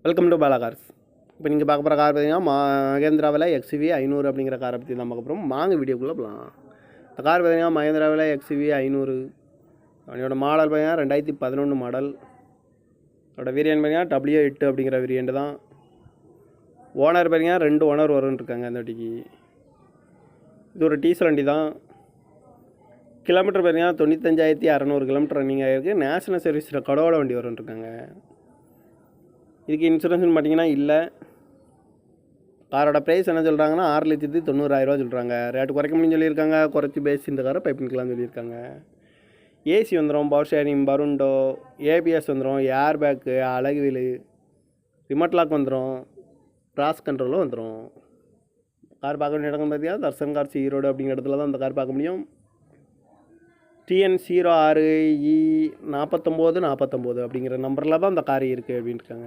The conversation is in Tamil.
Welcome to Bala cars. இப்போ நீங்கள் பார்க்க போகிற கார் பார்த்தீங்கன்னா மகேந்திராவில் XUV 500 அப்படிங்கிற காரை பற்றி தான் பார்க்க போகிறோம். வாங்க வீடியோக்குள்ளே போகலாம். இந்த கார் பார்த்தீங்கன்னா மகேந்திராவில் XUV 500. அதோட மாடல் பார்த்தீங்கன்னா 2011 மாடல். அதோட வேரியன்ட் பார்த்தீங்கன்னா W8 அப்படிங்கிற வேரியன்ட் தான். ஓனர் பார்த்தீங்கன்னா 2 ஓனர் வரும்னு இருக்காங்க இந்த வண்டிக்கு. இது ஒரு டீசல் வண்டி தான். கிலோமீட்டர் பார்த்தீங்கன்னா 95,600 கிலோமீட்டர் ரன்னிங் ஆகிருக்கு. நேஷனல் சர்வீஸ் ரெக்கார்டோட வண்டி வரும்னு இருக்காங்க. இதுக்கு இன்சூரன்ஸ்னு பார்த்தீங்கன்னா இல்லை. காரோட ப்ரைஸ் என்ன சொல்கிறாங்கன்னா 6,90,000 சொல்கிறாங்க. ரேட்டு குறைக்க முடியும்னு சொல்லியிருக்காங்க. குறைச்சி பேசி இந்த காரை பைப் பண்ணிக்கலாம்னு சொல்லியிருக்காங்க. ஏசி வந்துடும், பவர் ஷேரிங், பருண்டோ, ABS வந்துடும், ஏர் பேக்கு, அழகு வீலு, ரிமோட் லாக் வந்துடும், கிராஸ் கண்ட்ரோலும் வந்துடும். கார் பார்க்க வேண்டிய இடம் பார்த்தீங்கன்னா தர்சன் கார்ஸ் ஈரோடு அப்படிங்கிற இடத்துல தான் அந்த கார் பார்க்க முடியும். TN06E4949 அப்படிங்கிற நம்பரில் தான் அந்த கார் இருக்குது அப்படின்ட்டு இருக்காங்க.